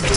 Hello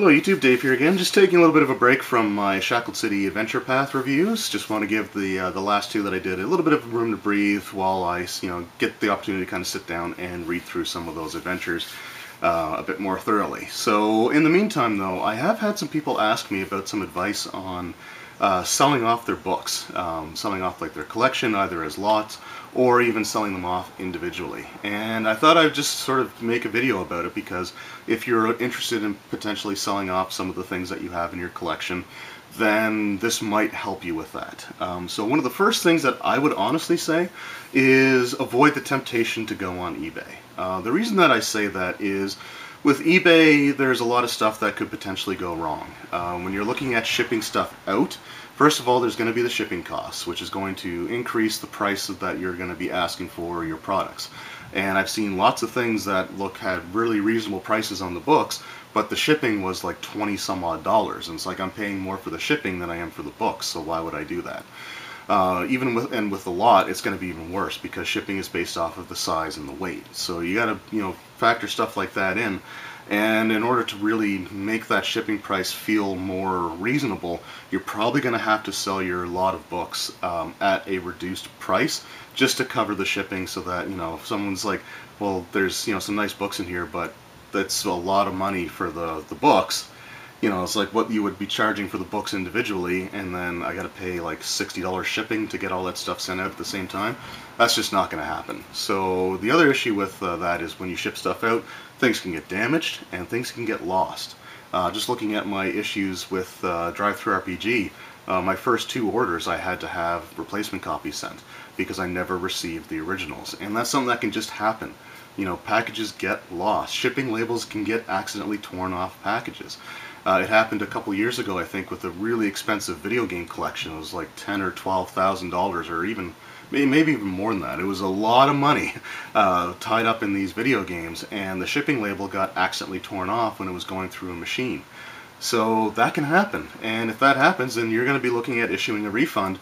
YouTube, Dave here again. Just taking a little bit of a break from my Shackled City Adventure Path reviews. Just want to give the last two that I did a little bit of room to breathe while I get the opportunity to kind of sit down and read through some of those adventures a bit more thoroughly. So in the meantime though, I have had some people ask me about some advice on selling off their books, selling off like their collection either as lots or even selling them off individually. And I thought I'd just sort of make a video about it because if you're interested in potentially selling off some of the things that you have in your collection, then this might help you with that. So one of the first things that I would honestly say is avoid the temptation to go on eBay. The reason that I say that is with eBay, there's a lot of stuff that could potentially go wrong. When you're looking at shipping stuff out, first of all, there's going to be the shipping costs, which is going to increase the price that you're going to be asking for your products. And I've seen lots of things that had really reasonable prices on the books, but the shipping was like 20 some odd dollars. And it's like I'm paying more for the shipping than I am for the books, so why would I do that? Even with the lot, it's going to be even worse because shipping is based off of the size and the weight. So you got to factor stuff like that in. And in order to really make that shipping price feel more reasonable, you're probably going to have to sell your lot of books at a reduced price just to cover the shipping, so that if someone's like, well, there's some nice books in here, but that's a lot of money for the books. It's like what you would be charging for the books individually, and then I got to pay like $60 shipping to get all that stuff sent out at the same time. That's just not going to happen. So the other issue with that is when you ship stuff out, things can get damaged and things can get lost. Just looking at my issues with DriveThruRPG, my first two orders I had to have replacement copies sent because I never received the originals, and that's something that can just happen. Packages get lost. Shipping labels can get accidentally torn off packages. It happened a couple years ago, I think, with a really expensive video game collection. It was like $10,000 or $12,000, or even maybe even more than that. It was a lot of money tied up in these video games, and the shipping label got accidentally torn off when it was going through a machine. So that can happen, and if that happens, then you're going to be looking at issuing a refund,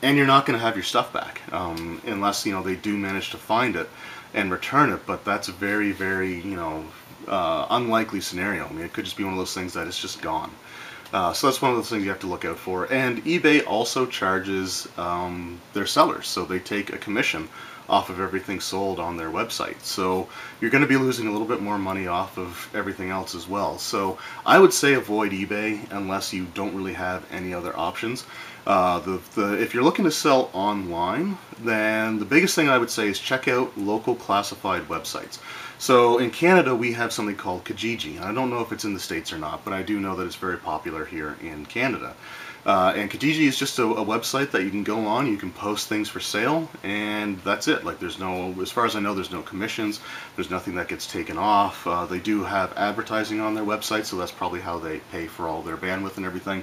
and you're not going to have your stuff back unless they do manage to find it and return it. But that's a very, very unlikely scenario. I mean, it could just be one of those things that it's just gone. So that's one of those things you have to look out for. And eBay also charges their sellers, so they take a commission off of everything sold on their website. So you're going to be losing a little bit more money off of everything else as well. So I would say avoid eBay unless you don't really have any other options. If you're looking to sell online, then the biggest thing I would say is check out local classified websites. So in Canada, we have something called Kijiji. I don't know if it's in the States or not, but I do know that it's very popular here in Canada. And Kijiji is just a website that you can go on, you can post things for sale, and that's it. Like, there's no, as far as I know, there's no commissions, there's nothing that gets taken off. They do have advertising on their website, so that's probably how they pay for all their bandwidth and everything.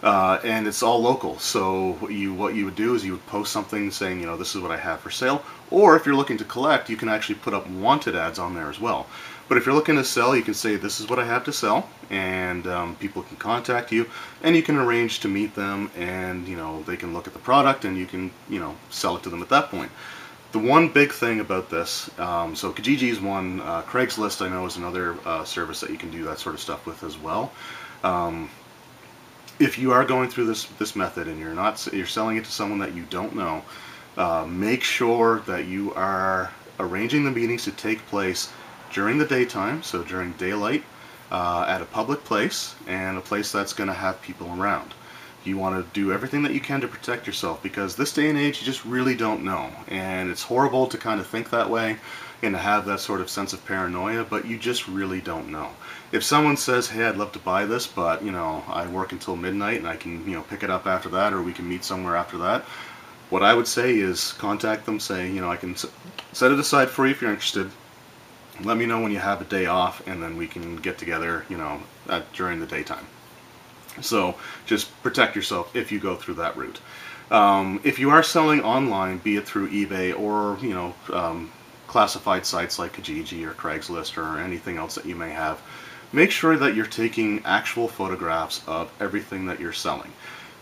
And it's all local, so what you would do is you would post something saying, this is what I have for sale, or if you're looking to collect, you can actually put up wanted ads on there as well. But if you're looking to sell, you can say, this is what I have to sell, and people can contact you, and you can arrange to meet them, and they can look at the product, and you can sell it to them at that point. The one big thing about this, so Kijiji is one, Craigslist I know is another service that you can do that sort of stuff with as well. If you are going through this method and you're selling it to someone that you don't know, make sure that you are arranging the meetings to take place during the daytime, so during daylight, at a public place, and a place that's going to have people around. You want to do everything that you can to protect yourself, because this day and age you just really don't know, and it's horrible to kind of think that way and to have that sort of sense of paranoia, but you just really don't know. If someone says, hey, I'd love to buy this, but I work until midnight and I can pick it up after that, or we can meet somewhere after that, what I would say is contact them, say, I can set it aside for you if you're interested. Let me know when you have a day off, and then we can get together, during the daytime. So just protect yourself if you go through that route. If you are selling online, be it through eBay or classified sites like Kijiji or Craigslist or anything else that you may have, make sure that you're taking actual photographs of everything that you're selling.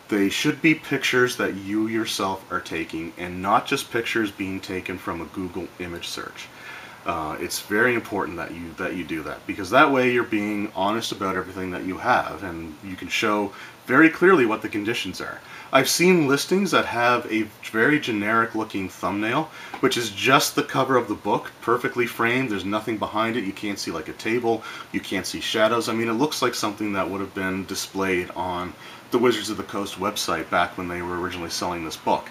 They should be pictures that you yourself are taking and not just pictures being taken from a Google image search. It's very important that you do that, because that way you're being honest about everything that you have, and you can show very clearly what the conditions are. I've seen listings that have a very generic looking thumbnail, which is just the cover of the book, perfectly framed. There's nothing behind it. You can't see like a table. You can't see shadows. I mean, it looks like something that would have been displayed on the Wizards of the Coast website back when they were originally selling this book.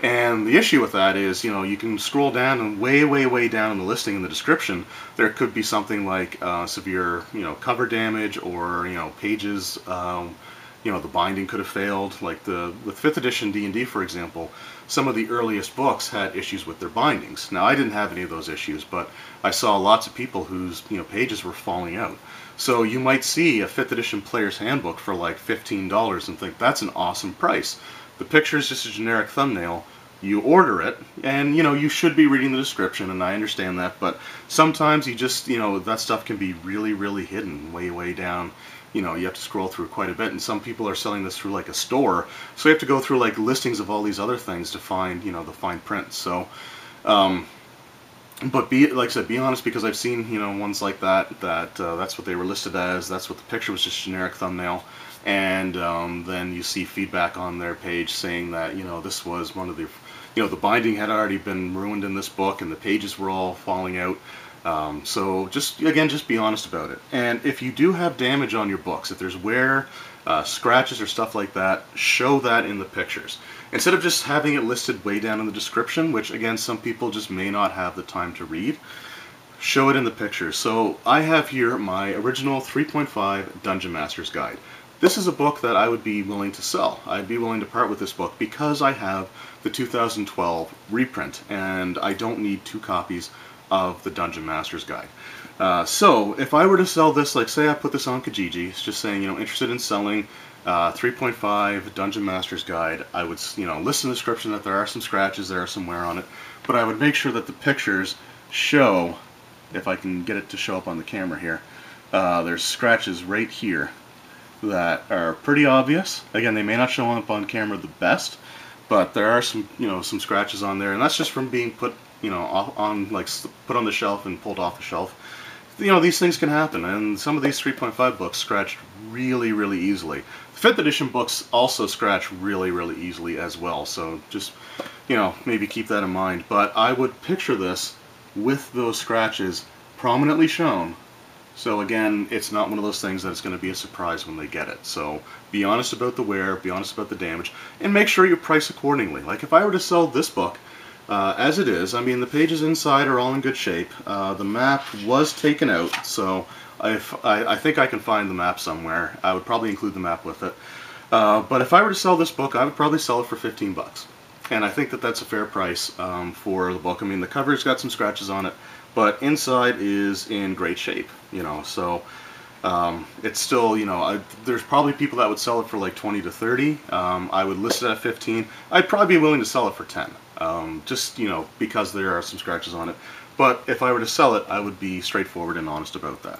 And the issue with that is, you can scroll down, and way down in the listing, in the description, there could be something like severe, cover damage, or, pages, the binding could have failed. Like with 5th edition D&D, for example, some of the earliest books had issues with their bindings. Now, I didn't have any of those issues, but I saw lots of people whose, pages were falling out. So you might see a 5th edition player's handbook for like $15 and think that's an awesome price. The picture is just a generic thumbnail. You order it, and you should be reading the description, and I understand that, but sometimes you just, that stuff can be really hidden way down. You have to scroll through quite a bit, and some people are selling this through like a store, so you have to go through like listings of all these other things to find, the fine print. So, but like I said, be honest, because I've seen, ones like that, that's what they were listed as, that's what the picture was, just generic thumbnail. And then you see feedback on their page saying that, this was one of the, the binding had already been ruined in this book, and the pages were all falling out. So just be honest about it. And if you do have damage on your books, if there's wear, scratches or stuff like that, show that in the pictures. Instead of just having it listed way down in the description, which again, some people just may not have the time to read, show it in the pictures. So I have here my original 3.5 Dungeon Master's Guide. This is a book that I would be willing to sell. I'd be willing to part with this book because I have the 2012 reprint, and I don't need 2 copies of the Dungeon Master's Guide. So if I were to sell this, like say I put this on Kijiji, it's just saying, interested in selling 3.5 Dungeon Master's Guide, I would, list in the description that there are some scratches, there are some wear on it, but I would make sure that the pictures show, if I can get it to show up on the camera here, there's scratches right here that are pretty obvious. Again, they may not show up on camera the best, but there are some, some scratches on there, and that's just from being put, on put on the shelf and pulled off the shelf. These things can happen, and some of these 3.5 books scratched really easily. The 5th edition books also scratch really easily as well, so just, maybe keep that in mind. But I would picture this with those scratches prominently shown. So again, it's not one of those things that it's going to be a surprise when they get it. So be honest about the wear, be honest about the damage, and make sure you price accordingly. Like if I were to sell this book as it is, I mean the pages inside are all in good shape. The map was taken out, so I think I can find the map somewhere. I would probably include the map with it. But if I were to sell this book, I would probably sell it for 15 bucks. And I think that that's a fair price for the book. I mean, the cover's got some scratches on it, but inside is in great shape, so it's still, there's probably people that would sell it for like 20 to 30. I would list it at 15. I'd probably be willing to sell it for 10, just, because there are some scratches on it. But if I were to sell it, I would be straightforward and honest about that.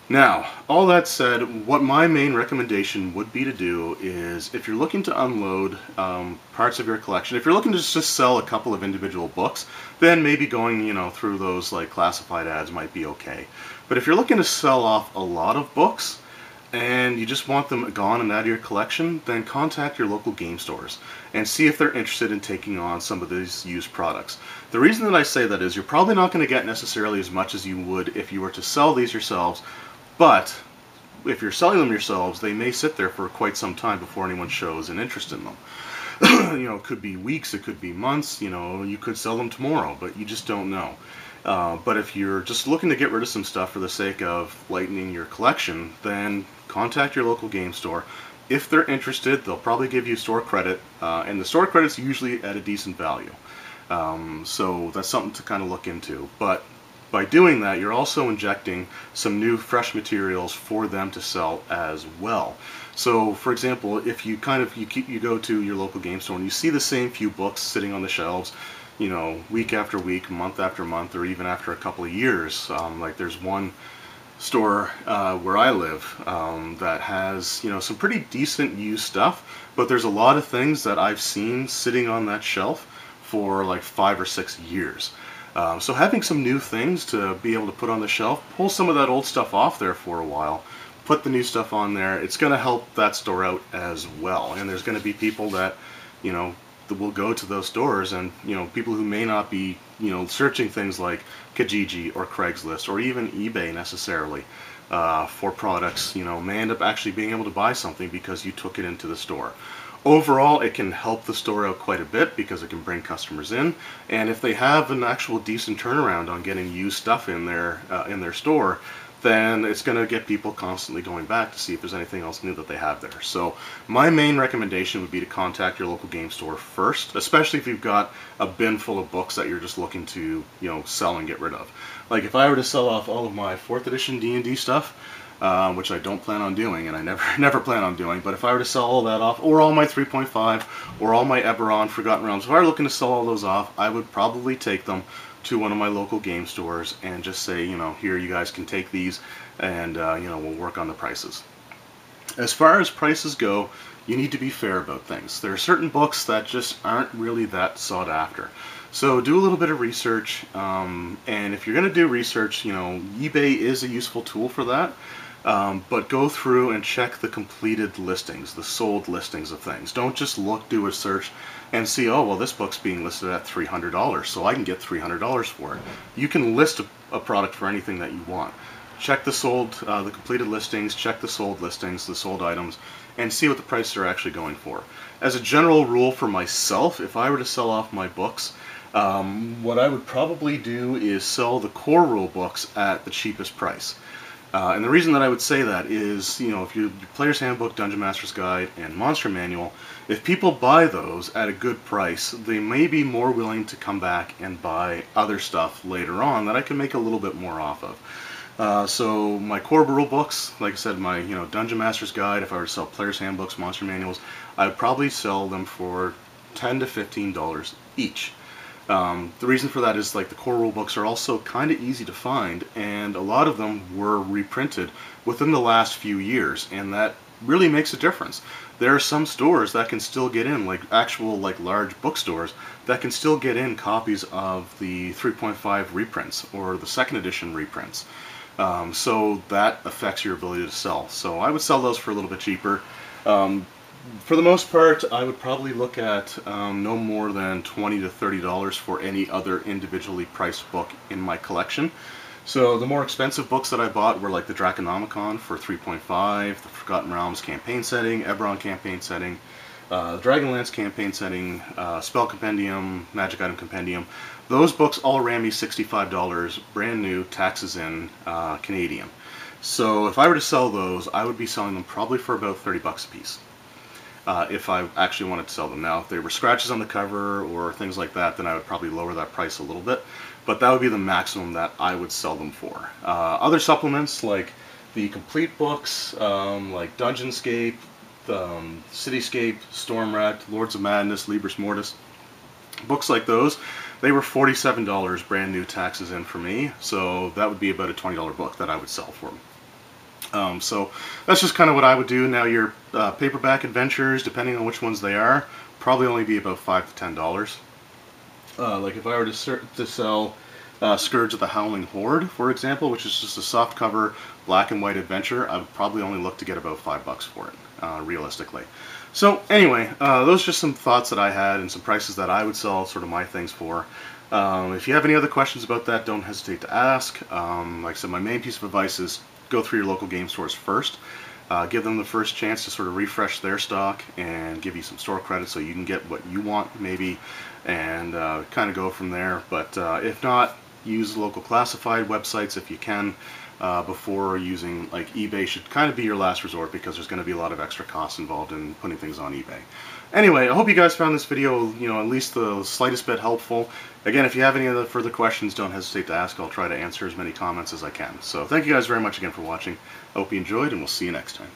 Now, all that said, what my main recommendation would be to do is, if you're looking to unload parts of your collection, if you're looking to just sell a couple of individual books, then maybe going, through those like classified ads might be okay. But if you're looking to sell off a lot of books, and you just want them gone and out of your collection, then contact your local game stores and see if they're interested in taking on some of these used products. The reason that I say that is you're probably not going to get necessarily as much as you would if you were to sell these yourselves. But if you're selling them yourselves, they may sit there for quite some time before anyone shows an interest in them. It could be weeks, it could be months, you could sell them tomorrow, but you just don't know. But if you're just looking to get rid of some stuff for the sake of lightening your collection, then contact your local game store. If they're interested, they'll probably give you store credit, and the store credit's usually at a decent value. So that's something to kind of look into. But by doing that, you're also injecting some new fresh materials for them to sell as well. So for example, if you you go to your local game store and you see the same few books sitting on the shelves, week after week, month after month, or even after a couple of years, like there's one store where I live that has, you know, some pretty decent used stuff, but there's a lot of things that I've seen sitting on that shelf for like 5 or 6 years. So having some new things to be able to put on the shelf, pull some of that old stuff off there for a while, put the new stuff on there, it's going to help that store out as well. And there's going to be people that, you know, that will go to those stores, and, you know, people who may not be, you know, searching things like Kijiji or Craigslist or even eBay necessarily for products, you know, may end up actually being able to buy something because you took it into the store. Overall, it can help the store out quite a bit because it can bring customers in, and if they have an actual decent turnaround on getting used stuff in their store, then it's going to get people constantly going back to see if there's anything else new that they have there. So my main recommendation would be to contact your local game store first, especially if you've got a bin full of books that you're just looking to, you know, sell and get rid of. Like if I were to sell off all of my 4th edition D&D stuff, which I don't plan on doing, and I never plan on doing, but if I were to sell all that off, or all my 3.5, or all my Eberron Forgotten Realms, if I were looking to sell all those off, I would probably take them to one of my local game stores and just say, you know, here, you guys can take these, and you know, we'll work on the prices. As far as prices go, you need to be fair about things. There are certain books that just aren't really that sought after. So do a little bit of research, and if you're going to do research, you know, eBay is a useful tool for that. But go through and check the completed listings, the sold listings of things. Don't just do a search and see, oh, well, this book's being listed at $300, so I can get $300 for it. You can list a product for anything that you want. Check the the completed listings, check the sold listings, the sold items, and see what the prices are actually going for. As a general rule for myself, if I were to sell off my books, what I would probably do is sell the core rule books at the cheapest price. And the reason that I would say that is, you know, if your Player's Handbook, Dungeon Master's Guide, and Monster Manual, if people buy those at a good price, they may be more willing to come back and buy other stuff later on that I can make a little bit more off of. So my core rule books, like I said, my, you know, Dungeon Master's Guide, if I were to sell Player's Handbooks, Monster Manuals, I would probably sell them for $10 to $15 each. The reason for that is, like, the core rule books are also kind of easy to find, and a lot of them were reprinted within the last few years, and that really makes a difference. There are some stores that can still get in, like actual, like, large bookstores that can still get in copies of the 3.5 reprints or the 2nd edition reprints. So that affects your ability to sell. So I would sell those for a little bit cheaper. For the most part, I would probably look at no more than $20 to $30 for any other individually priced book in my collection. So the more expensive books that I bought were like the Draconomicon for 3.5, the Forgotten Realms campaign setting, Eberron campaign setting, Dragonlance campaign setting, Spell Compendium, Magic Item Compendium. Those books all ran me $65, brand new, taxes in, Canadian. So if I were to sell those, I would be selling them probably for about 30 bucks a piece. If I actually wanted to sell them. Now, if there were scratches on the cover or things like that, then I would probably lower that price a little bit, but that would be the maximum that I would sell them for. Other supplements, like the complete books, like Dungeonscape, Cityscape, Stormwrecked, Lords of Madness, Libris Mortis, books like those, they were $47 brand new, taxes in, for me, so that would be about a $20 book that I would sell for them. So that's just kind of what I would do. Now, your paperback adventures, depending on which ones they are, probably only be about $5 to $10. Like if I were to sell Scourge of the Howling Horde, for example, which is just a softcover black and white adventure, I would probably only look to get about $5 for it, realistically. So anyway, those are just some thoughts that I had and some prices that I would sell sort of my things for. If you have any other questions about that, don't hesitate to ask. Like I said, my main piece of advice is go through your local game stores first. Give them the first chance to sort of refresh their stock and give you some store credit so you can get what you want, maybe, and kind of go from there. But if not, use local classified websites if you can. Before using, like, eBay should kind of be your last resort, because there's going to be a lot of extra costs involved in putting things on eBay. Anyway, I hope you guys found this video, you know, at least the slightest bit helpful. Again, if you have any other further questions, don't hesitate to ask. I'll try to answer as many comments as I can. So thank you guys very much again for watching. I hope you enjoyed, and we'll see you next time.